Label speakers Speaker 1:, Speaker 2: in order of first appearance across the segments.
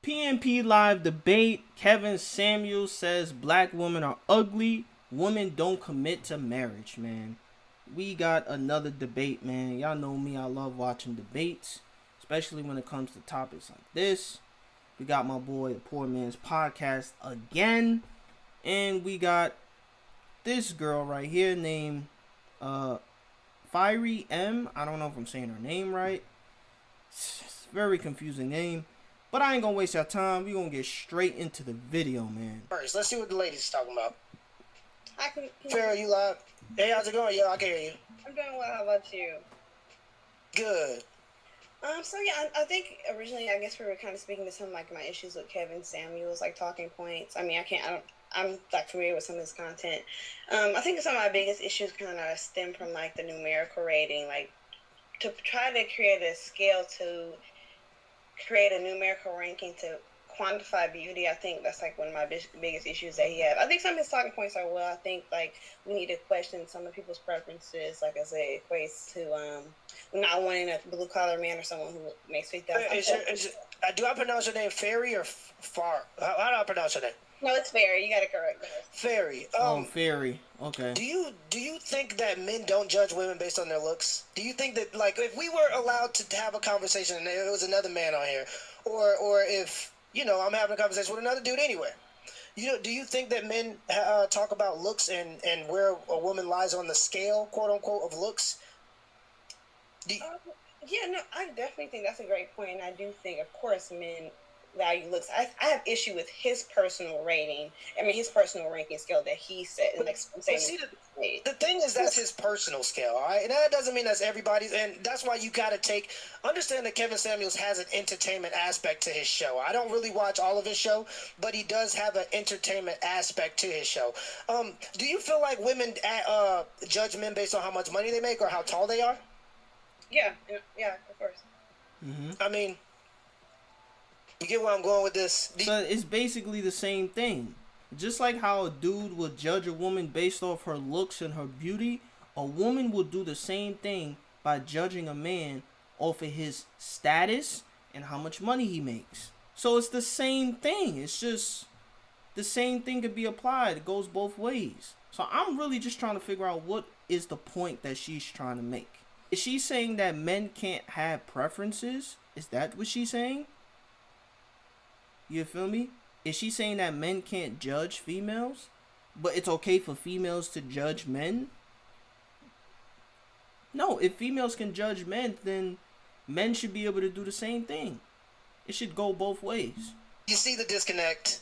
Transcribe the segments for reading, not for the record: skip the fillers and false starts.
Speaker 1: PNP live debate. Kevin Samuels says black women are ugly. Women don't commit to marriage, man. We got another debate, man. Y'all know me. I love watching debates, especially when it comes to topics like this. We got my boy, the Poor Man's Podcast again. And we got this girl right here named Fiery M. I don't know if I'm saying her name right. It's a very confusing name. But I ain't gonna waste your time. We gonna get straight into the video, man.
Speaker 2: First, let's see what the ladies talking about.
Speaker 3: I can.
Speaker 2: Farrah, you live? Hey, how's it going? Yeah, I can hear you.
Speaker 3: I'm doing well. How about you?
Speaker 2: Good.
Speaker 3: So yeah, I think originally I guess we were kind of speaking to some like my issues with Kevin Samuels, like talking points. I mean, I'm like familiar with some of his content. I think some of my biggest issues kind of stem from like the numerical rating, like to try to create a scale to create a numerical ranking to quantify beauty. I think that's like one of my biggest issues that he has. I think some of his talking points are well. I think like we need to question some of people's preferences, like I said, equates to not wanting a blue collar man or someone who makes $50,000.
Speaker 2: Do I pronounce your name Fairy or Far? How do I pronounce your name?
Speaker 3: No, it's Fairy. You got it correct.
Speaker 2: Fairy.
Speaker 1: Fairy. Okay.
Speaker 2: Do you think that men don't judge women based on their looks? Do you think that like if we were allowed to have a conversation and there was another man on here, or if I'm having a conversation with another dude anywhere, do you think that men talk about looks and where a woman lies on the scale, quote unquote, of looks?
Speaker 3: Yeah, no, I definitely think that's a great point, and I do think, of course, men value looks. I have issue with his personal rating. I mean, his personal ranking scale that he set. And like,
Speaker 2: the thing is, that's his personal scale, all right? And that doesn't mean that's everybody's, and that's why you got to understand that Kevin Samuels has an entertainment aspect to his show. I don't really watch all of his show, but he does have an entertainment aspect to his show. Do you feel like women judge men based on how much money they make or how tall they are?
Speaker 3: Yeah, of course.
Speaker 1: Mm-hmm.
Speaker 2: I mean, you get where I'm going with this?
Speaker 1: So it's basically the same thing. Just like how a dude will judge a woman based off her looks and her beauty, a woman will do the same thing by judging a man off of his status and how much money he makes. So it's the same thing. It's just the same thing could be applied. It goes both ways. So I'm really just trying to figure out what is the point that she's trying to make. Is she saying that men can't have preferences? Is that what she's saying? You feel me? Is she saying that men can't judge females, but it's okay for females to judge men? No, if females can judge men, then men should be able to do the same thing. It should go both ways.
Speaker 2: You see the disconnect?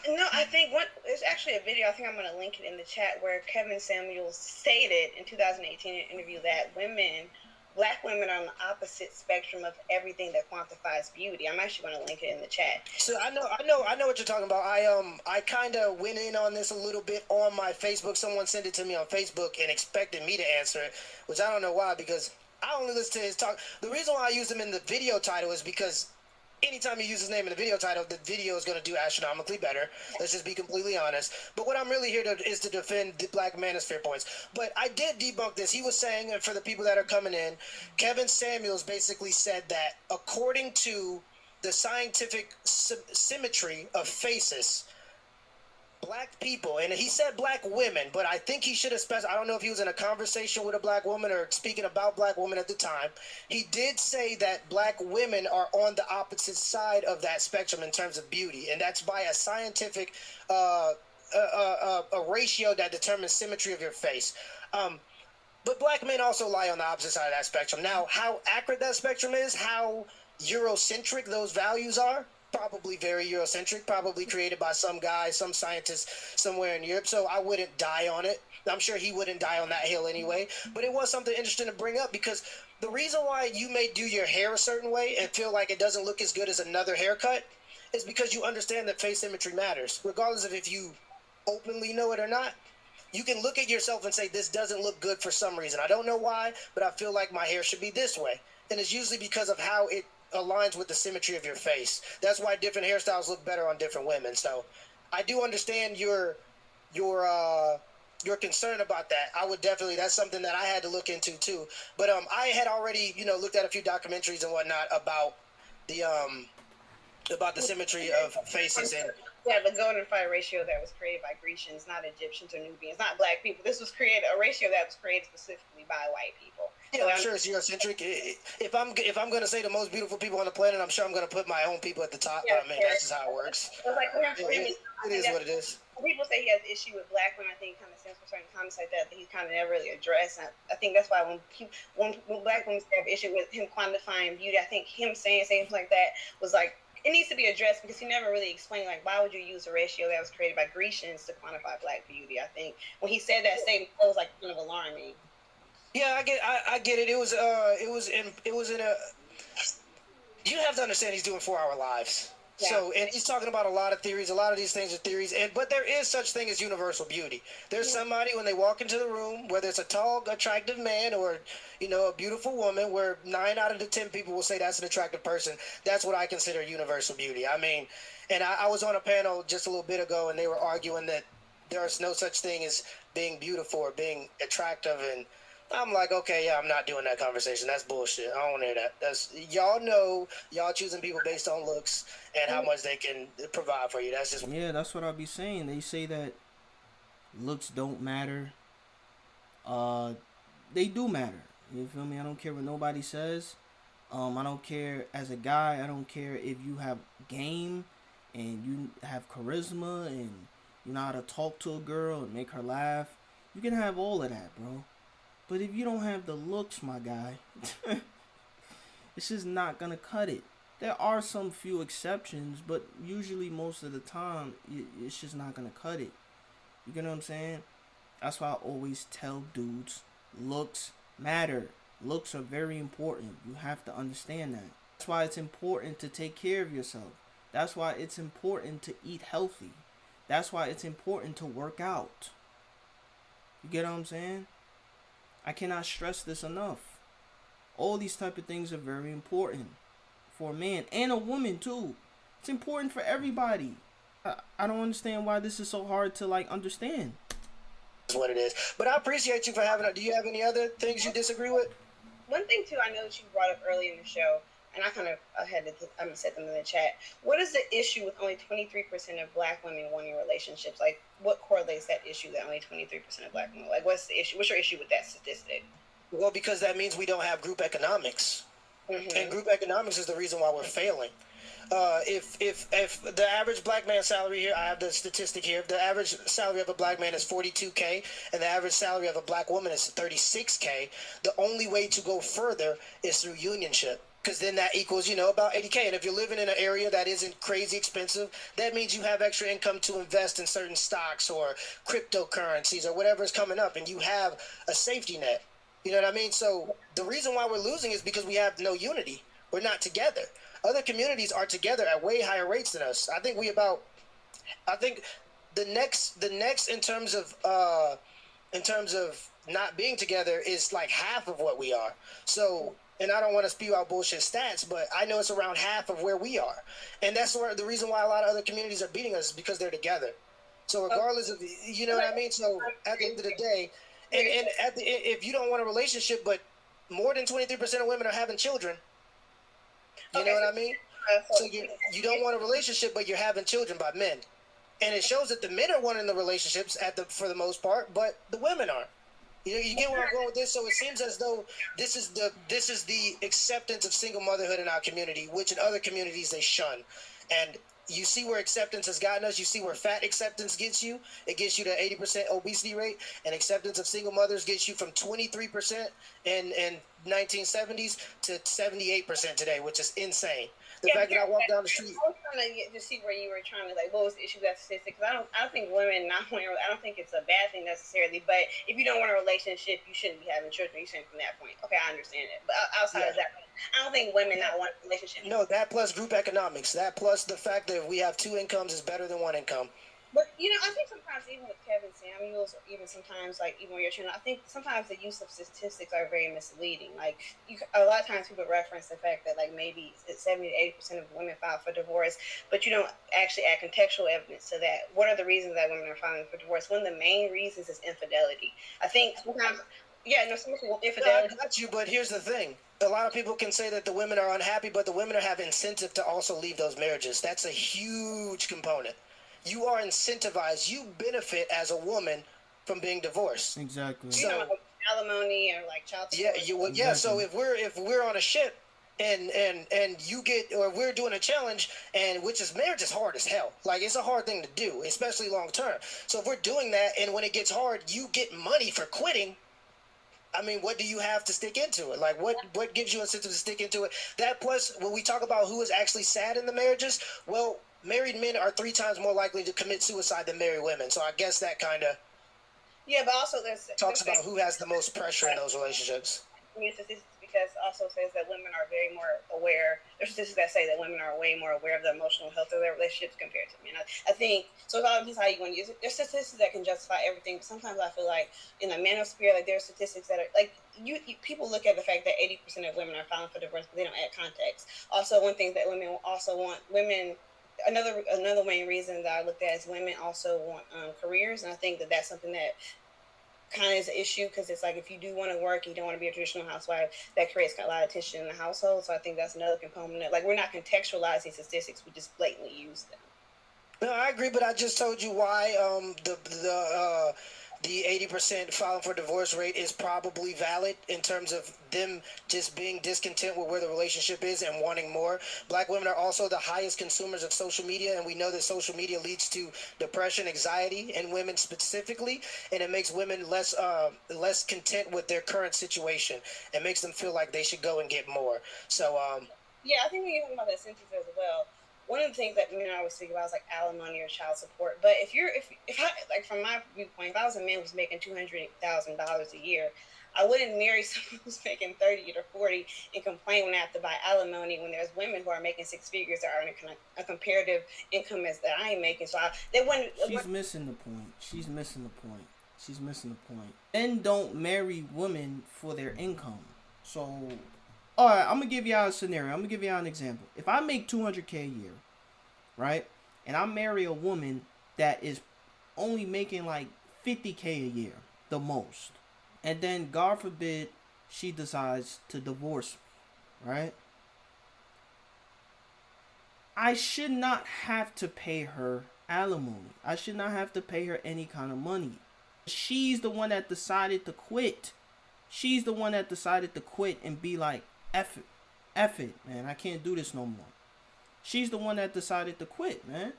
Speaker 3: No, I think there's actually a video, I think I'm going to link it in the chat, where Kevin Samuels stated in 2018 in an interview that black women are on the opposite spectrum of everything that quantifies beauty. I'm actually going to link it in the chat.
Speaker 2: So I know what you're talking about. I kind of went in on this a little bit on my Facebook. Someone sent it to me on Facebook and expected me to answer it, which I don't know why, because I only listen to his talk. The reason why I use him in the video title is because anytime you use his name in the video title, the video is going to do astronomically better. Let's just be completely honest. But what I'm really here is to defend the black manosphere points. But I did debunk this. He was saying, and for the people that are coming in, Kevin Samuels basically said that according to the scientific symmetry of faces, black people, and he said black women, but I think he should have specified. I don't know if he was in a conversation with a black woman or speaking about black women at the time. He did say that black women are on the opposite side of that spectrum in terms of beauty, and that's by a scientific a ratio that determines symmetry of your face. But black men also lie on the opposite side of that spectrum. Now, how accurate that spectrum is, how Eurocentric those values are, probably very Eurocentric, probably created by some guy, some scientist somewhere in Europe. So I wouldn't die on it. I'm sure he wouldn't die on that hill anyway. But it was something interesting to bring up, because the reason why you may do your hair a certain way and feel like it doesn't look as good as another haircut is because you understand that face symmetry matters. Regardless of if you openly know it or not, you can look at yourself and say, this doesn't look good for some reason. I don't know why, but I feel like my hair should be this way. And it's usually because of how it aligns with the symmetry of your face. That's why different hairstyles look better on different women. So I do understand your concern about that. I would definitely, that's something that I had to look into too. But I had already, looked at a few documentaries and whatnot about the about the symmetry of faces and
Speaker 3: Yeah, the golden fire ratio that was created by Grecians, not Egyptians or Nubians, not black people. This was created a ratio that was created specifically by white people.
Speaker 2: yeah, I'm sure it's Eurocentric. If I'm gonna say the most beautiful people on the planet, I'm sure I'm gonna put my own people at the top.
Speaker 3: Yeah,
Speaker 2: I mean, that's just how it works.
Speaker 3: so like for him,
Speaker 2: It is what it is.
Speaker 3: when people say he has issue with black women, I think he kind of stands for certain comments like that he kind of never really addressed. And I think that's why when black women have issue with him quantifying beauty, I think him saying things like that was like it needs to be addressed because he never really explained like why would you use a ratio that was created by Grecians to quantify black beauty. I think when he said that statement, it was like kind of alarming.
Speaker 2: Yeah, I get it. It was in a. You have to understand he's doing 4-hour lives. Yeah. So, and he's talking about a lot of theories. A lot of these things are theories, but there is such thing as universal beauty. There's somebody when they walk into the room, whether it's a tall, attractive man or, a beautiful woman, where 9 out of the 10 people will say that's an attractive person. That's what I consider universal beauty. I mean, and I was on a panel just a little bit ago, and they were arguing that there is no such thing as being beautiful or being attractive, and I'm like, okay, yeah, I'm not doing that conversation. That's bullshit. I don't want to hear that. That's y'all know y'all choosing people based on looks and how much they can provide for you. That's just
Speaker 1: that's what I'll be saying. They say that looks don't matter. They do matter. You feel me? I don't care what nobody says. I don't care as a guy. I don't care if you have game and you have charisma and you know how to talk to a girl and make her laugh. You can have all of that, bro. But if you don't have the looks, my guy, it's just not gonna cut it. There are some few exceptions, but usually most of the time, it's just not gonna cut it. You get what I'm saying? That's why I always tell dudes, looks matter. Looks are very important. You have to understand that. That's why it's important to take care of yourself. That's why it's important to eat healthy. That's why it's important to work out. You get what I'm saying? I cannot stress this enough. All these type of things are very important for a man and a woman too. It's important for everybody. I don't understand why this is so hard to understand.
Speaker 2: That's what it is. But I appreciate you for having it. Do you have any other things you disagree with?
Speaker 3: One thing too, I know that you brought up early in the show, and I had to set them in the chat. What is the issue with only 23% of black women wanting relationships? Like, what correlates that issue that only 23% of black women? Like, what's the issue? What's your issue with that statistic?
Speaker 2: Well, because that means we don't have group economics. Mm-hmm. And group economics is the reason why we're failing. If the average black man's salary here, I have the statistic here, the average salary of a black man is $42K and the average salary of a black woman is $36K, the only way to go further is through unionship. Because then that equals, about $80K. And if you're living in an area that isn't crazy expensive, that means you have extra income to invest in certain stocks or cryptocurrencies or whatever is coming up, and you have a safety net. You know what I mean? So the reason why we're losing is because we have no unity. We're not together. Other communities are together at way higher rates than us. I think the next in terms of not being together is like half of what we are. So, and I don't want to spew out bullshit stats, but I know it's around half of where we are. And that's the reason why a lot of other communities are beating us is because they're together. So regardless of, you know what I mean? So at the end of the day, and if you don't want a relationship, but more than 23% of women are having children, you know what I mean? So you don't want a relationship, but you're having children by men. And it shows that the men are wanting the relationships for the most part, but the women aren't. You get where I'm going with this. So it seems as though this is the acceptance of single motherhood in our community, which in other communities they shun. And you see where acceptance has gotten us. You see where fat acceptance gets you. It gets you to 80% obesity rate, and acceptance of single mothers gets you from 23% in 1970s to 78% today, which is insane. The fact that I walk down the street.
Speaker 3: I was trying to see where you were trying to what was the issue with that statistic? Because I don't think women not wanting. I don't think it's a bad thing necessarily. But if you don't want a relationship, you shouldn't be having children. You shouldn't from that point. Okay, I understand it. But outside of that, I don't think women not wanting a relationship.
Speaker 2: No, that plus group economics. That plus the fact that we have 2 incomes is better than 1 income.
Speaker 3: But I think sometimes even with Kevin Samuels, or even sometimes even when you're trying, I think sometimes the use of statistics are very misleading. A lot of times people reference the fact that maybe 70 to 80% of women file for divorce, but you don't actually add contextual evidence to that. What are the reasons that women are filing for divorce? One of the main reasons is infidelity. I think sometimes, infidelity.
Speaker 2: I got you, but here's the thing. a lot of people can say that the women are unhappy, but the women have incentive to also leave those marriages. That's a huge component. You are incentivized. You benefit as a woman from being divorced.
Speaker 1: Exactly.
Speaker 3: You know,
Speaker 2: So
Speaker 3: like alimony or like child
Speaker 2: yeah,
Speaker 3: support.
Speaker 2: yeah. So
Speaker 1: Exactly.
Speaker 2: if we're on a ship and you get, or we're doing a challenge, and which is, marriage is hard as hell. Like, it's a hard thing to do, especially long term. So if we're doing that, and when it gets hard, you get money for quitting. I mean, what do you have to stick into it? Like, what gives you incentive to stick into it? That, plus, when we talk about who is actually sad in the marriages, well, married men are 3 times more likely to commit suicide than married women. So I guess that kind of
Speaker 3: Yeah, but also
Speaker 2: talks about who has the most pressure in those relationships.
Speaker 3: statistics, because it also says that women are very more aware. There's statistics that say that women are way more aware of the emotional health of their relationships compared to men. I think so. It all depends how you want to use it. There's statistics that can justify everything, but sometimes I feel like in the manosphere, like there's statistics that are like people look at the fact that 80% of women are filing for divorce, but they don't add context. Also, one thing that women also want women. Another main reason that I looked at is women also want careers, and I think that that's something that kind of is an issue, because it's like if you do want to work, you don't want to be a traditional housewife, that creates a lot of tension in the household. So I think that's another component. Like, we're not contextualizing statistics, we just blatantly use them.
Speaker 2: No, I agree, but I just told you why the 80% filing for divorce rate is probably valid in terms of them just being discontent with where the relationship is and wanting more. Black women are also the highest consumers of social media, and we know that social media leads to depression, anxiety, and women specifically, and it makes women less content with their current situation. It makes them feel like they should go and get more. So
Speaker 3: Yeah, I think when you think about that sentence as well, one of the things that men always think about is like alimony or child support. But if I, like, from my viewpoint, if I was a man who's making $200,000 a year, I wouldn't marry someone who's making 30 or 40 and complain when I have to buy alimony, when there's women who are making 6 figures that are in a comparative income as that I am making. So they wouldn't.
Speaker 1: She's missing the point. She's missing the point. She's missing the point. Men don't marry women for their income. So, all right, I'm gonna give y'all a scenario. I'm gonna give y'all an example. If I make 200K a year, right, and I marry a woman that is only making like 50K a year, the most, and then God forbid she decides to divorce me, right? I should not have to pay her alimony. I should not have to pay her any kind of money. She's the one that decided to quit. She's the one that decided to quit and be like, F it, man. I can't do this no more. She's the one that decided to quit, man.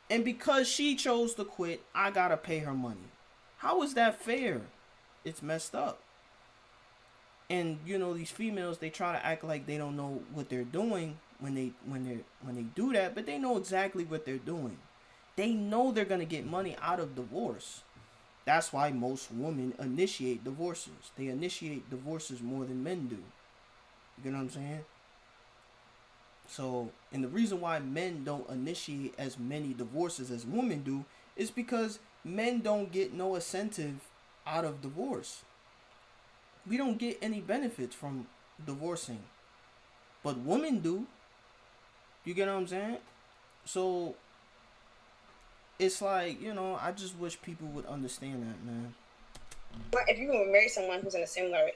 Speaker 1: And because she chose to quit, I gotta pay her money. How is that fair? It's messed up. And you know, these females, they try to act like they don't know what they're doing when they do that, but they know exactly what they're doing. They know they're gonna get money out of divorce. That's why most women initiate divorces. They initiate divorces more than men do. You know what I'm saying? So, and the reason why men don't initiate as many divorces as women do is because men don't get no incentive out of divorce. We don't get any benefits from divorcing, but women do. You get what I'm saying? So it's like, you know, I just wish people would understand that, man.
Speaker 3: If you were marry someone who's in a similar,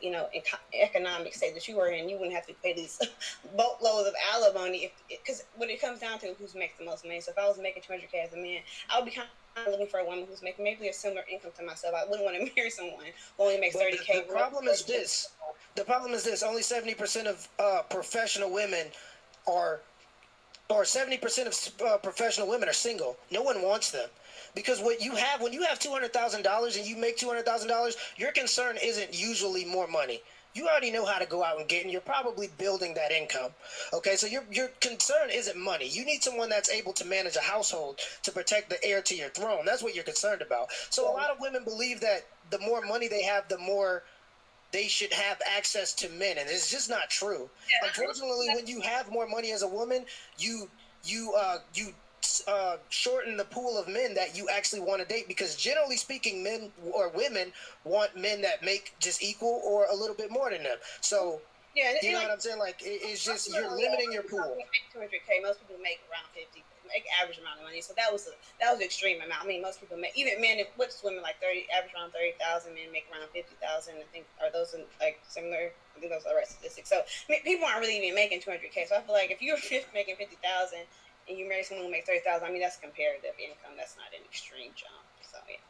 Speaker 3: economic state that you are in, you wouldn't have to pay these boatloads of alimony. Because when it comes down to who's makes the most money, so if I was making 200K as a man, I would be kind of looking for a woman who's making maybe a similar income to myself. I wouldn't want to marry someone who only makes 30K.
Speaker 2: The problem is this. The problem is this. Only 70% of professional women are, or 70% of professional women are single. No one wants them. Because what you have, when you have $200,000 and you make $200,000, your concern isn't usually more money. You already know how to go out and get, and you're probably building that income. Okay, so your concern isn't money. You need someone that's able to manage a household to protect the heir to your throne. That's what you're concerned about. So a lot of women believe that the more money they have, the more they should have access to men, and it's just not true. Yeah. Unfortunately, when you have more money as a woman, you shorten the pool of men that you actually want to date, because generally speaking, men or women want men that make just equal or a little bit more than them. So
Speaker 3: Yeah,
Speaker 2: You know
Speaker 3: like,
Speaker 2: what I'm saying? Like, it's just you're limiting your pool.
Speaker 3: 200K. Most people make around 50, make average amount of money. So that was an extreme amount. I mean, most people make, even men, what's women like 30, average around 30,000. Men make around 50,000. I think, are those like similar? I think those are the right statistics. So I mean, people aren't really even making 200K. So I feel like if you're making 50,000 and you marry someone who makes 30,000, I mean, that's comparative income. That's not an extreme jump. So yeah.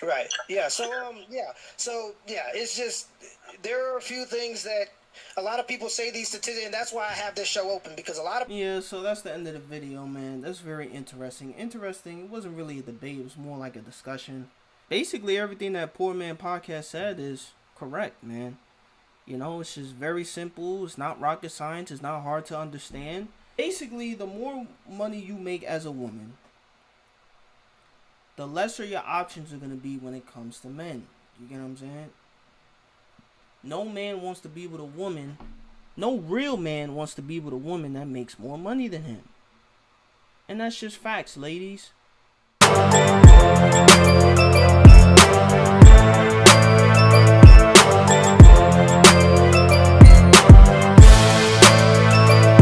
Speaker 2: Right. Yeah. So it's just there are a few things that a lot of people say these statistics, and that's why I have this show open, because a lot of
Speaker 1: Yeah, so that's the end of the video, man. That's very interesting. It wasn't really a debate, it was more like a discussion. Basically, everything that Poor Man Podcast said is correct, man. You know, it's just very simple. It's not rocket science. It's not hard to understand. Basically, the more money you make as a woman, the lesser your options are going to be when it comes to men. You get what I'm saying? No man wants to be with a woman. No real man wants to be with a woman that makes more money than him. And that's just facts, ladies.